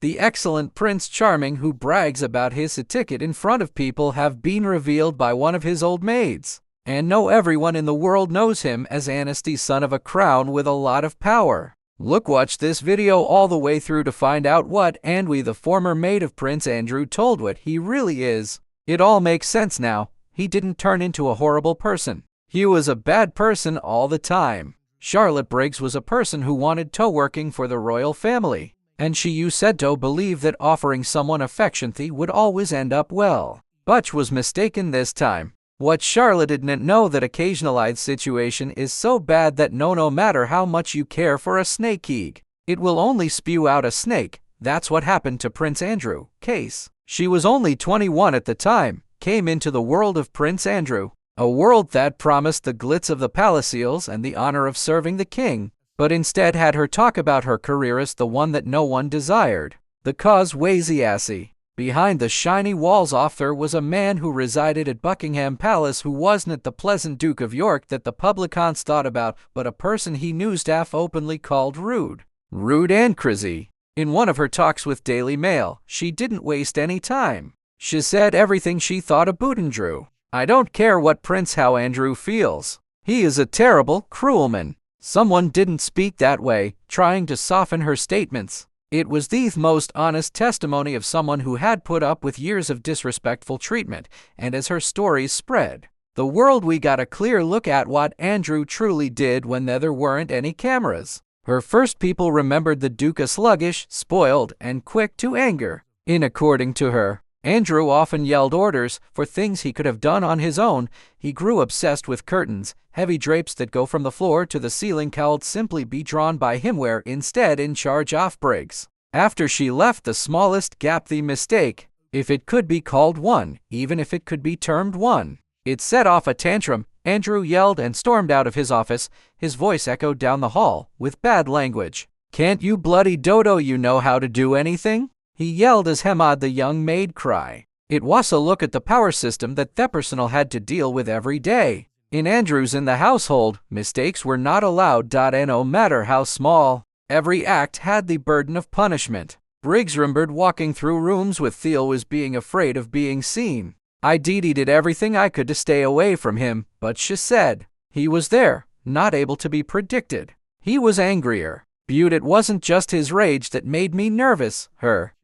The excellent Prince Charming who brags about his etiquette in front of people have been revealed by one of his old maids. And no, everyone in the world knows him as Anasty, son of a crown with a lot of power. Watch this video all the way through to find out what Anwi, the former maid of Prince Andrew, told what he really is. It all makes sense now. He didn't turn into a horrible person. He was a bad person all the time. Charlotte Briggs was a person who wanted to working for the royal family, and she said to believe that offering someone affection would always end up well. Butch was mistaken this time. What Charlotte didn't know that occasional situation is so bad that no matter how much you care for a snake egg, it will only spew out a snake. That's what happened to Prince Andrew. Case. She was only 21 at the time, came into the world of Prince Andrew, a world that promised the glitz of the palaceals and the honor of serving the king, but instead had her talk about her career as the one that no one desired. The cause wazy assy. Behind the shiny walls off there was a man who resided at Buckingham Palace who wasn't the pleasant Duke of York that the publicans thought about, but a person he knew staff openly called rude. Rude and crazy. In one of her talks with Daily Mail, she didn't waste any time. She said everything she thought about Andrew. I don't care what Prince how Andrew feels. He is a terrible, cruel man. Someone didn't speak that way, trying to soften her statements. It was the most honest testimony of someone who had put up with years of disrespectful treatment, and as her stories spread, the world we got a clear look at what Andrew truly did when there weren't any cameras. Her first people remembered the Duke a sluggish, spoiled, and quick to anger. According to her, Andrew often yelled orders for things he could have done on his own. He grew obsessed with curtains, heavy drapes that go from the floor to the ceiling could simply be drawn by him where instead in charge of Briggs. After she left the smallest gap the mistake, if it could be called one, even if it could be termed one, it set off a tantrum. Andrew yelled and stormed out of his office. His voice echoed down the hall with bad language. Can't you bloody dodo you know how to do anything? He yelled as Hemad the young maid cry. It was a look at the power system that the personal had to deal with every day. In Andrew's in the household, mistakes were not allowed. No matter how small. Every act had the burden of punishment. Briggs remembered walking through rooms with Theo was being afraid of being seen. I did everything I could to stay away from him, but she said, he was there, not able to be predicted. He was angrier. It wasn't just his rage that made me nervous,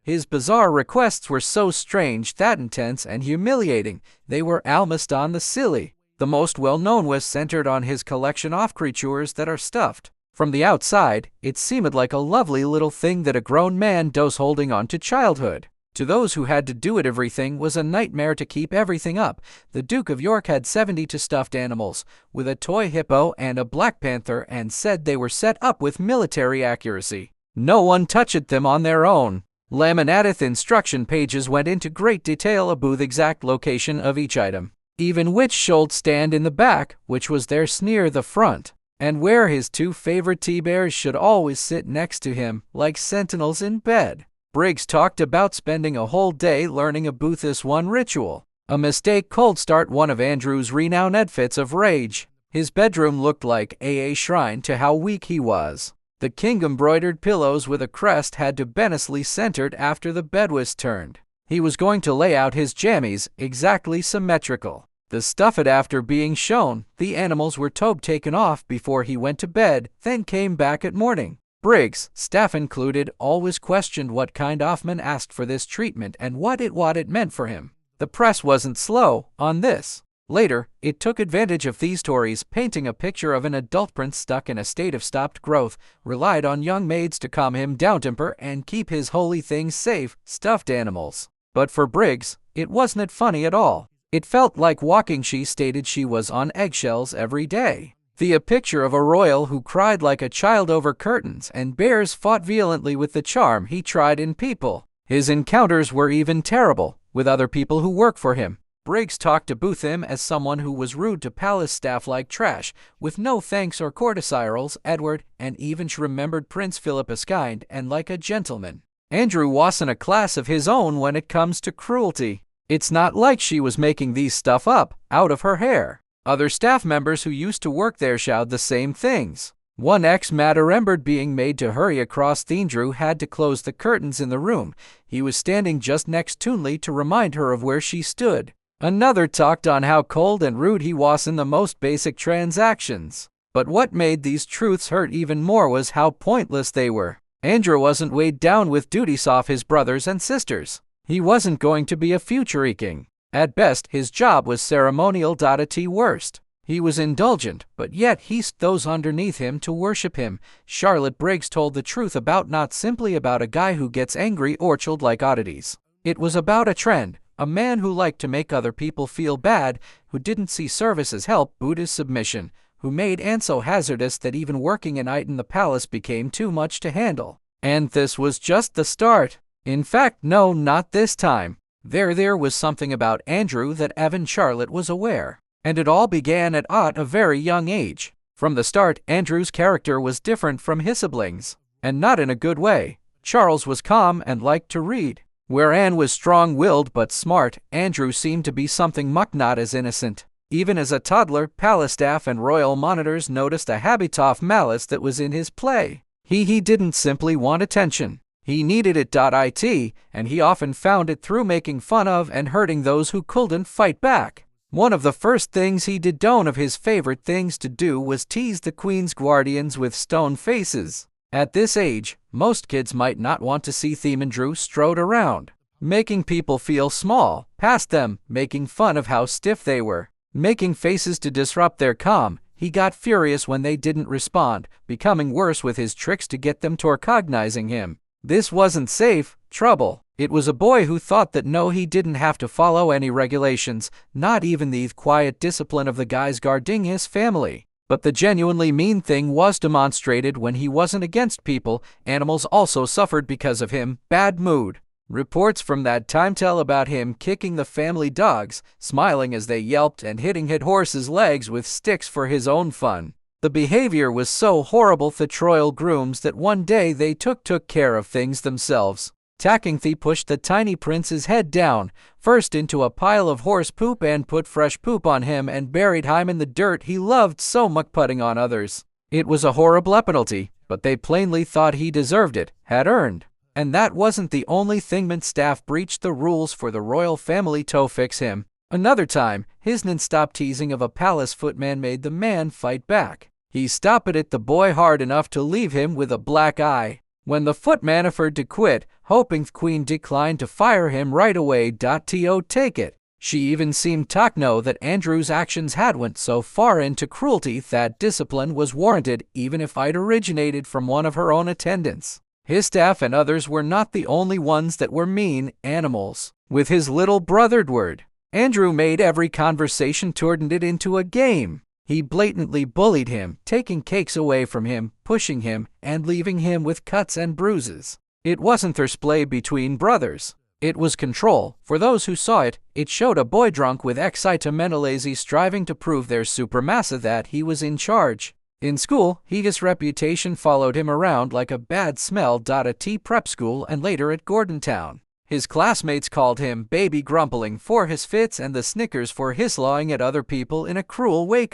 his bizarre requests were so strange that intense and humiliating, they were almost on the silly. The most well-known was centered on his collection of creatures that are stuffed. From the outside, it seemed like a lovely little thing that a grown man does holding on to childhood. To those who had to do it, everything was a nightmare to keep everything up. The Duke of York had 72 stuffed animals, with a toy hippo and a black panther, and said they were set up with military accuracy. No one touched them on their own. Laminated instruction pages went into great detail about the exact location of each item, even which should stand in the back, which was there near the front, and where his two favorite tea-bears should always sit next to him, like sentinels in bed. Briggs talked about spending a whole day learning about this one ritual. A mistake could start one of Andrew's renowned fits of rage. His bedroom looked like a shrine to how weak he was. The king-embroidered pillows with a crest had to be nicely centered after the bed was turned. He was going to lay out his jammies exactly symmetrical. The stuffed after being shown, the animals were taken off before he went to bed, then came back at morning. Briggs, staff included, always questioned what kind of man asked for this treatment and what it meant for him. The press wasn't slow on this. Later, it took advantage of these stories, painting a picture of an adult prince stuck in a state of stopped growth, relied on young maids to calm him down temper and keep his holy things safe, stuffed animals. But for Briggs, it wasn't funny at all. It felt like walking. She stated she was on eggshells every day. A picture of a royal who cried like a child over curtains and bears fought violently with the charm he tried in people. His encounters were even terrible with other people who work for him. Briggs talked about him as someone who was rude to palace staff like trash, with no thanks or courtesyrals, Edward, and even she remembered Prince Philip as kind and like a gentleman. Andrew wasn't a class of his own when it comes to cruelty. It's not like she was making these stuff up out of her hair. Other staff members who used to work there shouted the same things. One ex-Maid remembered being made to hurry across. Andrew had to close the curtains in the room. He was standing just next to Tunley to remind her of where she stood. Another talked on how cold and rude he was in the most basic transactions. But what made these truths hurt even more was how pointless they were. Andrew wasn't weighed down with duties off his brothers and sisters. He wasn't going to be a future king. At best, his job was ceremonial. At worst, he was indulgent, but yet he asked those underneath him to worship him. Charlotte Briggs told the truth about not simply about a guy who gets angry or chilled like oddities. It was about a trend, a man who liked to make other people feel bad, who didn't see service as help, Buddha's submission, who made Anne so hazardous that even working a night in the palace became too much to handle. And this was just the start. In fact, no, not this time. There was something about Andrew that even Charlotte was aware. And it all began at a very young age. From the start, Andrew's character was different from his siblings. And not in a good way. Charles was calm and liked to read. Where Anne was strong-willed but smart, Andrew seemed to be something not as innocent. Even as a toddler, palace staff and royal monitors noticed a habit of malice that was in his play. He didn't simply want attention. He needed it. And he often found it through making fun of and hurting those who couldn't fight back. One of the first things he did, one of his favorite things to do, was tease the Queen's guardians with stone faces. At this age, most kids might not want to see Andrew strode around, making people feel small, past them, making fun of how stiff they were, making faces to disrupt their calm. He got furious when they didn't respond, becoming worse with his tricks to get them to recognizing him. This wasn't safe trouble. It was a boy who thought that no, he didn't have to follow any regulations, not even the quiet discipline of the guys guarding his family. But the genuinely mean thing was demonstrated when he wasn't against people. Animals also suffered because of him. Bad mood. Reports from that time tell about him kicking the family dogs, smiling as they yelped, and hitting horses' legs with sticks for his own fun. The behavior was so horrible that royal grooms that one day they took care of things themselves. Pushed the tiny prince's head down, first into a pile of horse poop, and put fresh poop on him and buried him in the dirt he loved so much, putting on others. It was a horrible penalty, but they plainly thought he deserved it, had earned. And that wasn't the only thing. Mint staff breached the rules for the royal family to fix him. Another time, his non-stop teasing of a palace footman made the man fight back. He stopped at the boy hard enough to leave him with a black eye. When the footman offered to quit, hoping the Queen declined to fire him right away. Take it. She even seemed to know that Andrew's actions had went so far into cruelty that discipline was warranted, even if it originated from one of her own attendants. His staff and others were not the only ones that were mean animals. With his little brother Edward, Andrew made every conversation turned it into a game. He blatantly bullied him, taking cakes away from him, pushing him, and leaving him with cuts and bruises. It wasn't display between brothers. It was control. For those who saw it, it showed a boy drunk with excitement striving to prove their supremacy, that he was in charge. In school, his reputation followed him around like a bad smell. At prep school and later at Gordontown, his classmates called him Baby Grumpling for his fits and the Snickers for his lawing at other people in a cruel way.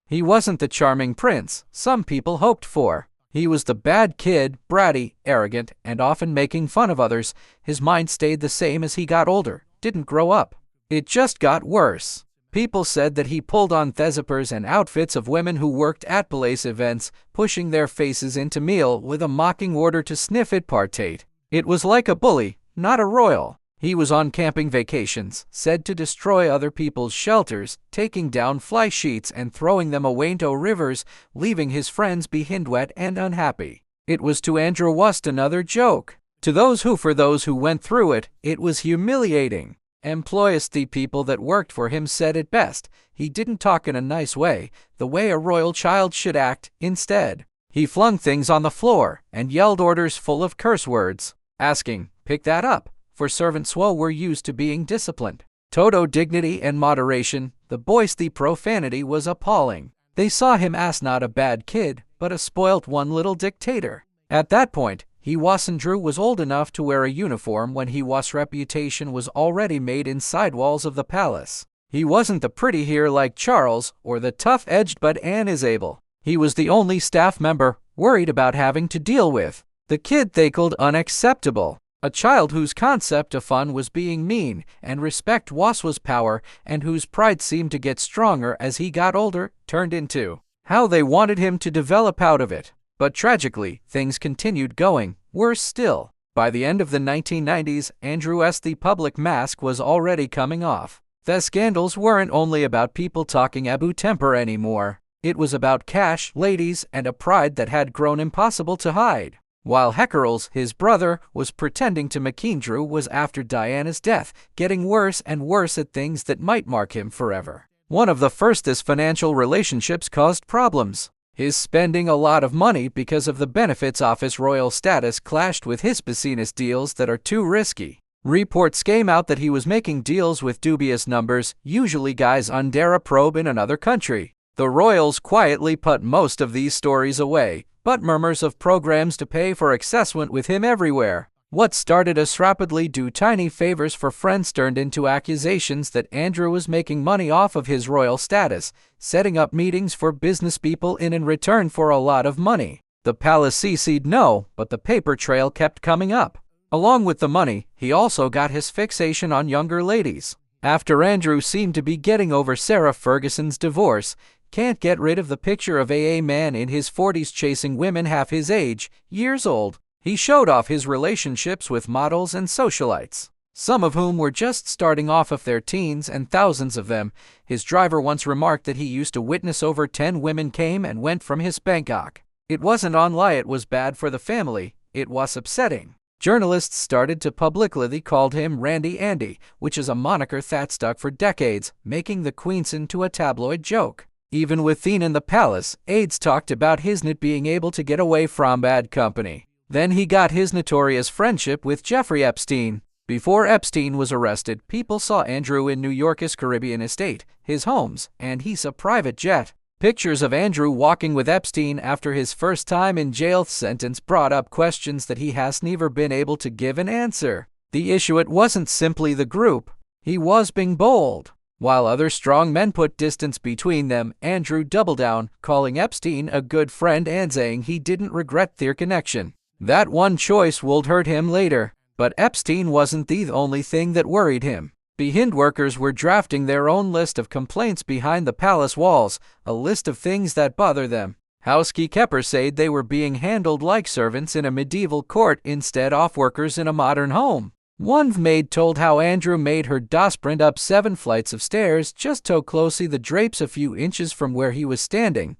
He wasn't the charming prince some people hoped for. He was the bad kid, bratty, arrogant, and often making fun of others. His mind stayed the same as he got older, didn't grow up. It just got worse. People said that he pulled on thespiers and outfits of women who worked at palace events, pushing their faces into meal with a mocking order to sniff it partate. It was like a bully, not a royal. He was on camping vacations, said to destroy other people's shelters, taking down fly sheets and throwing them away into rivers, leaving his friends behind wet and unhappy. It was to Andrew Wust another joke. To those who went through it, it was humiliating. The people that worked for him said it best. He didn't talk in a nice way, the way a royal child should act. Instead, he flung things on the floor and yelled orders full of curse words, asking, "Pick that up," for servants were used to being disciplined. Toto dignity and moderation, the boys' profanity was appalling. They saw him as not a bad kid, but a spoilt one little dictator. At that point, Andrew was old enough to wear a uniform when his reputation was already made inside walls of the palace. He wasn't the pretty hair like Charles or the tough-edged but Anne Isabel. He was the only staff member worried about having to deal with the kid they called unacceptable. A child whose concept of fun was being mean and respect was power, and whose pride seemed to get stronger as he got older, turned into how they wanted him to develop out of it. But tragically, things continued going worse still. By the end of the 1990s, Andrew's the public mask was already coming off. The scandals weren't only about people talking about temper anymore. It was about cash, ladies, and a pride that had grown impossible to hide. While Heckerles, his brother, was pretending to McKeandrew was after Diana's death, getting worse and worse at things that might mark him forever. One of the first his financial relationships caused problems. His spending a lot of money because of the benefits of his royal status clashed with his business deals that are too risky. Reports came out that he was making deals with dubious numbers, usually guys under a probe in another country. The royals quietly put most of these stories away, but murmurs of programs to pay for access went with him everywhere. What started as rapidly do tiny favors for friends turned into accusations that Andrew was making money off of his royal status, setting up meetings for business people in return for a lot of money. The palace said no, but the paper trail kept coming up. Along with the money, he also got his fixation on younger ladies. After Andrew seemed to be getting over Sarah Ferguson's divorce, can't get rid of the picture of a man in his 40s chasing women half his age, years old. He showed off his relationships with models and socialites, some of whom were just starting off of their teens and thousands of them. His driver once remarked that he used to witness over 10 women came and went from his Bangkok. It wasn't only it was bad for the family, it was upsetting. Journalists started to publicly call him Randy Andy, which is a moniker that stuck for decades, making the Queen's into a tabloid joke. Even within the palace, aides talked about his not being able to get away from bad company. Then he got his notorious friendship with Jeffrey Epstein. Before Epstein was arrested, people saw Andrew in New York's Caribbean estate, his homes, and he's a private jet. Pictures of Andrew walking with Epstein after his first time in jail sentence brought up questions that he has never been able to give an answer. The issue it wasn't simply the group. He was being bold. While other strong men put distance between them, Andrew doubled down, calling Epstein a good friend and saying he didn't regret their connection. That one choice would hurt him later. But Epstein wasn't the only thing that worried him. Behind workers were drafting their own list of complaints behind the palace walls, a list of things that bother them. Housekeepers said they were being handled like servants in a medieval court instead of workers in a modern home. One maid told how Andrew made her sprint up 7 flights of stairs just so closely the drapes a few inches from where he was standing.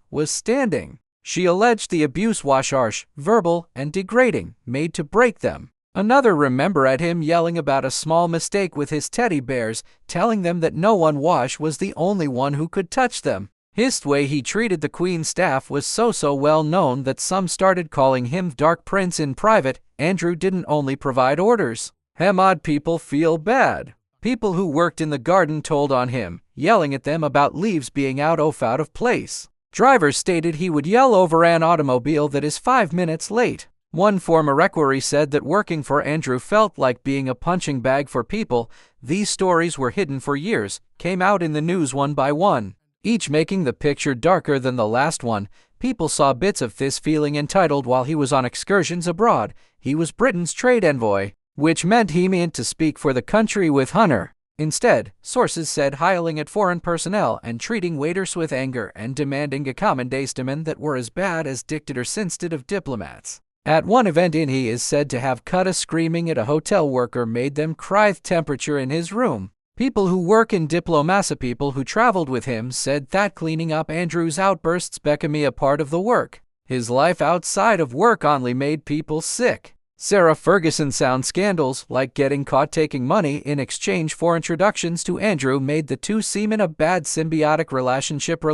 She alleged the abuse was harsh, verbal, and degrading, made to break them. Another remembered him yelling about a small mistake with his teddy bears, telling them that no one was the only one who could touch them. His way he treated the Queen's staff was so well known that some started calling him Dark Prince in private. Andrew didn't only provide orders. Odd people feel bad. People who worked in the garden told on him, yelling at them about leaves being out of place. Drivers stated he would yell over an automobile that is 5 minutes late. One former equerry said that working for Andrew felt like being a punching bag for people. These stories were hidden for years, came out in the news one by one, each making the picture darker than the last one. People saw bits of this feeling entitled while he was on excursions abroad. He was Britain's trade envoy, which meant he meant to speak for the country with honor. Instead, sources said hiling at foreign personnel and treating waiters with anger and demanding accommodations that were as bad as dictators instead of diplomats. At one event he is said to have cut a screaming at a hotel worker made them cry temperature in his room. People who work in diplomacy, people who traveled with him, said that cleaning up Andrew's outbursts became a part of the work. His life outside of work only made people sick. Sarah Ferguson sound scandals, like getting caught taking money in exchange for introductions to Andrew, made the two seem in a bad symbiotic relationship.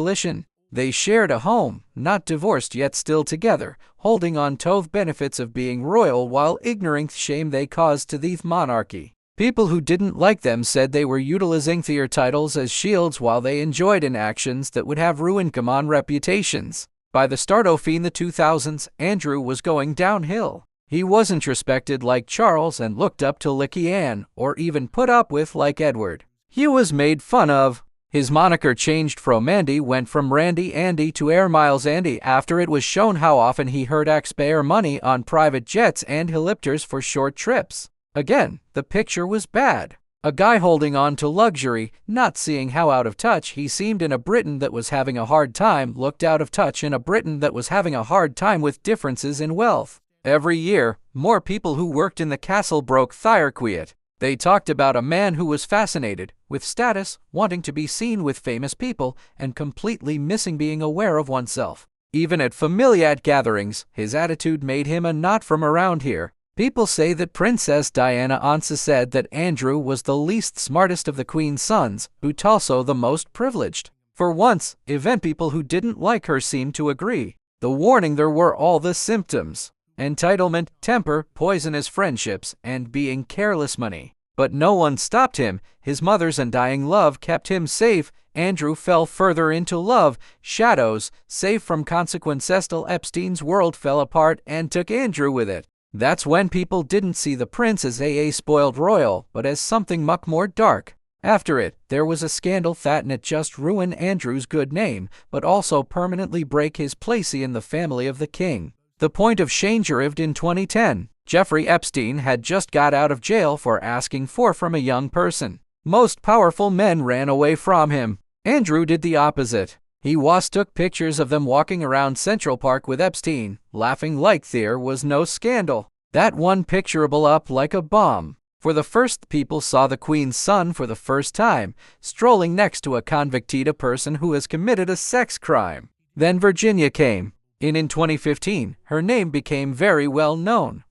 They shared a home, not divorced yet still together, holding on to the benefits of being royal while ignoring the shame they caused to the monarchy. People who didn't like them said they were utilizing their titles as shields while they enjoyed inactions that would have ruined common reputations. By the start of the 2000s, Andrew was going downhill. He wasn't respected like Charles and looked up to Licky Anne, or even put up with like Edward. He was made fun of. His moniker changed from Andy went from Randy Andy to Air Miles Andy after it was shown how often he hurt taxpayer money on private jets and helicopters for short trips. Again, the picture was bad. A guy holding on to luxury, not seeing how out of touch he seemed in a Britain that was having a hard time, looked out of touch in a Britain that was having a hard time with differences in wealth. Every year, more people who worked in the castle broke Thyrqueet. They talked about a man who was fascinated with status, wanting to be seen with famous people, and completely missing being aware of oneself. Even at familial gatherings, his attitude made him a not from around here. People say that Princess Diana once said that Andrew was the least smartest of the Queen's sons, but also the most privileged. For once, even people who didn't like her seemed to agree. The warning there were all the symptoms: entitlement, temper, poisonous friendships, and being careless money. But no one stopped him. His mother's undying love kept him safe. Andrew fell further into love, shadows, safe from consequences till Epstein's world fell apart and took Andrew with it. That's when people didn't see the prince as a spoiled royal, but as something much more dark. After it, there was a scandal that not just ruined Andrew's good name, but also permanently break his place in the family of the king. The point of change arrived in 2010. Jeffrey Epstein had just got out of jail for asking from a young person. Most powerful men ran away from him. Andrew did the opposite. He took pictures of them walking around Central Park with Epstein, laughing like there was no scandal. That one picture blew up like a bomb. For the first, people saw the Queen's son for the first time, strolling next to a convicted person who has committed a sex crime. Then Virginia came. In 2015, her name became very well known.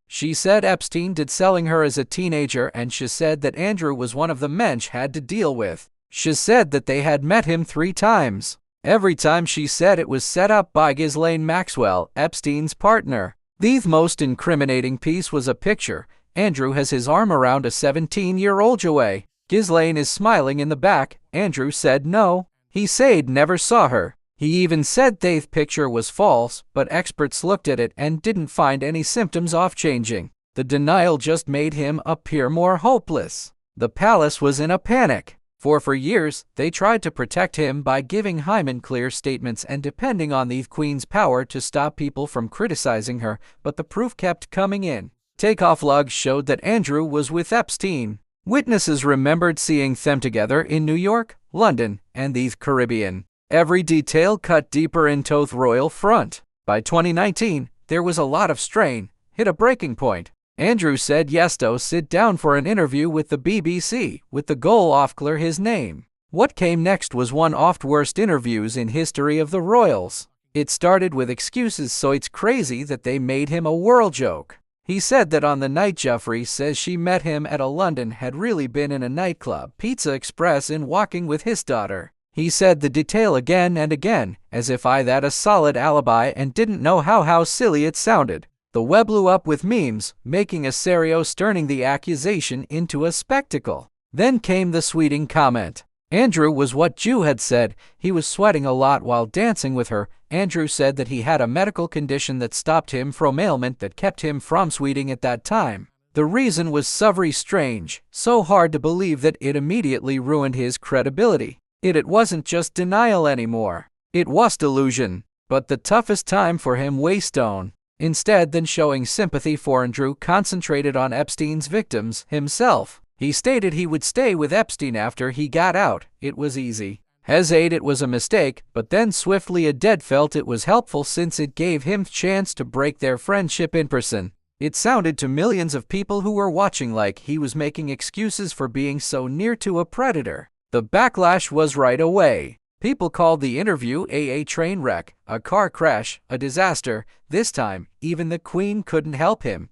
She said Epstein did selling her as a teenager, and she said that Andrew was one of the men she had to deal with. She said that they had met him 3 times. Every time she said it was set up by Ghislaine Maxwell, Epstein's partner. The most incriminating piece was a picture. Andrew has his arm around a 17-year-old Joey. Ghislaine is smiling in the back. Andrew said no. He said never saw her. He even said the picture was false, but experts looked at it and didn't find any symptoms of changing. The denial just made him appear more hopeless. The palace was in a panic. For years, they tried to protect him by giving him clear statements and depending on the Queen's power to stop people from criticizing her, but the proof kept coming in. Takeoff logs showed that Andrew was with Epstein. Witnesses remembered seeing them together in New York, London, and the Caribbean. Every detail cut deeper into the royal front. By 2019, there was a lot of strain, hit a breaking point. Andrew said yes to sit down for an interview with the BBC, with the goal of clear his name. What came next was one of the worst interviews in history of the royals. It started with excuses, so it's crazy that they made him a world joke. He said that on the night Jeffrey says she met him at a London had really been in a nightclub, Pizza Express, and walking with his daughter. He said the detail again and again, as if I had a solid alibi and didn't know how silly it sounded. The web blew up with memes, making a serious, turning the accusation into a spectacle. Then came the sweeting comment. Andrew was what Jew had said. He was sweating a lot while dancing with her. Andrew said that he had a medical condition that stopped him from ailment that kept him from sweating at that time. The reason was so very strange, so hard to believe that it immediately ruined his credibility. It wasn't just denial anymore. It was delusion. But the toughest time for him was on. Instead than showing sympathy for Andrew concentrated on Epstein's victims himself. He stated he would stay with Epstein after he got out. It was easy. Hesitate it was a mistake, but then swiftly a dead felt it was helpful since it gave him chance to break their friendship in person. It sounded to millions of people who were watching like he was making excuses for being so near to a predator. The backlash was right away. People called the interview a train wreck, a car crash, a disaster. This time, even the Queen couldn't help him.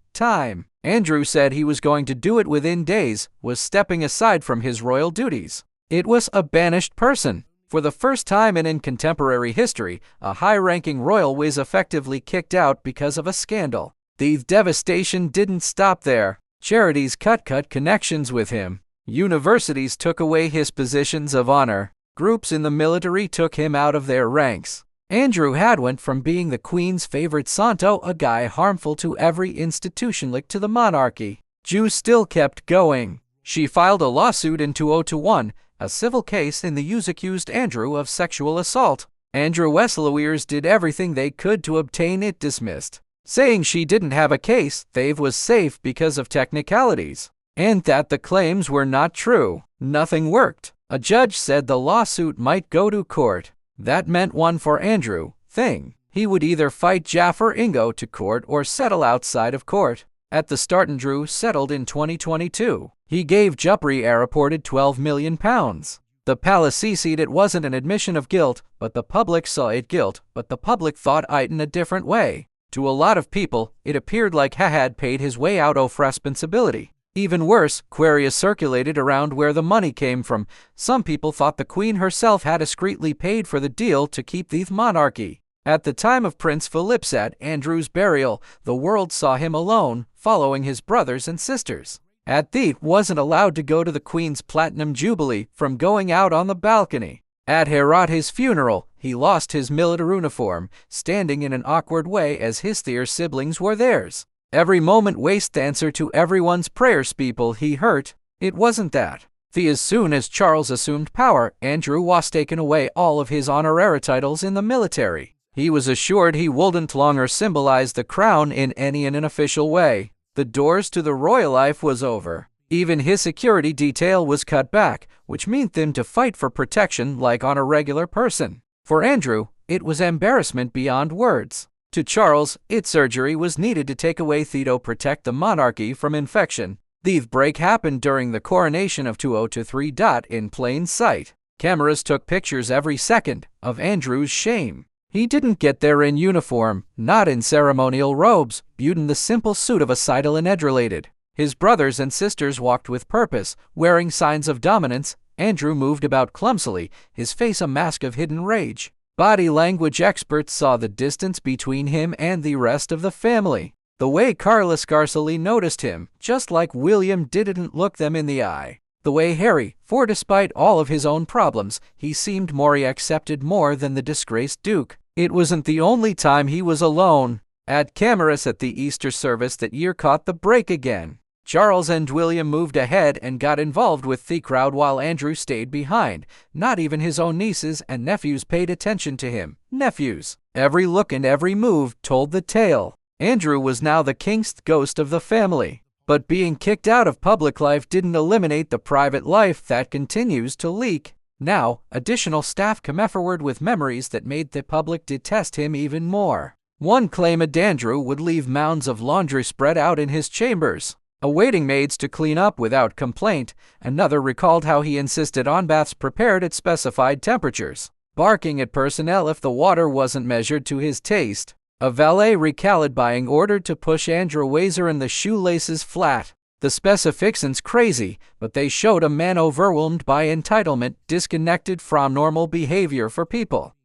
Andrew said he was going to do it within days, was stepping aside from his royal duties. It was a banished person. For the first time in contemporary history, a high-ranking royal was effectively kicked out because of a scandal. The devastation didn't stop there. Charities cut connections with him. Universities took away his positions of honor. Groups in the military took him out of their ranks. Andrew had went from being the Queen's favorite son to a guy harmful to every institution linked to the monarchy. Jews still kept going. She filed a lawsuit in 2021. a civil case in the US accused Andrew of sexual assault. Andrew West's lawyers did everything they could to obtain it dismissed, saying she didn't have a case, they was safe because of technicalities, and that the claims were not true. Nothing worked. A judge said the lawsuit might go to court. That meant one for Andrew thing. He would either fight Jaffer Ingo to court or settle outside of court. At the start, Andrew settled in 2022. He gave Jeffrey a reported £12 million. The palace said it wasn't an admission of guilt, but the public saw it guilt, but the public thought it in a different way. To a lot of people, it appeared like he had paid his way out of responsibility. Even worse, queries circulated around where the money came from. Some people thought the Queen herself had discreetly paid for the deal to keep the monarchy. At the time of Prince Philip's Andrew's burial, the world saw him alone, following his brothers and sisters. He wasn't allowed to go to the Queen's Platinum Jubilee from going out on the balcony. At his funeral, he lost his military uniform, standing in an awkward way as his dear siblings wore theirs. Every moment waste answer to everyone's prayers people he hurt. It wasn't that. As soon as Charles assumed power, Andrew was taken away all of his honorary titles in the military. He was assured he wouldn't longer symbolize the crown in any unofficial way. The doors to the royal life was over. Even his security detail was cut back, which meant them to fight for protection like on a regular person. For Andrew, it was embarrassment beyond words. To Charles, surgery was needed to take away to protect the monarchy from infection. The break happened during the coronation of 2023. In plain sight. Cameras took pictures every second of Andrew's shame. He didn't get there in uniform, not in ceremonial robes, but in the simple suit of a sidle and edrelated. His brothers and sisters walked with purpose, wearing signs of dominance. Andrew moved about clumsily, his face a mask of hidden rage. Body language experts saw the distance between him and the rest of the family. The way Carla scarcely noticed him, just like William didn't look them in the eye. The way Harry, for despite all of his own problems, he seemed more accepted more than the disgraced Duke. It wasn't the only time he was alone. Cameras at the Easter service that year caught the break again. Charles and William moved ahead and got involved with the crowd while Andrew stayed behind. Not even his own nieces and nephews paid attention to him. Every look and every move told the tale. Andrew was now the king's ghost of the family. But being kicked out of public life didn't eliminate the private life that continues to leak. Now, additional staff came forward with memories that made the public detest him even more. One claimed Andrew would leave mounds of laundry spread out in his chambers, awaiting maids to clean up without complaint. Another recalled how he insisted on baths prepared at specified temperatures, barking at personnel if the water wasn't measured to his taste. A valet recalled being ordered to push Andrew Wazer in the shoelaces flat. The specifications crazy, but they showed a man overwhelmed by entitlement, disconnected from normal behavior for people.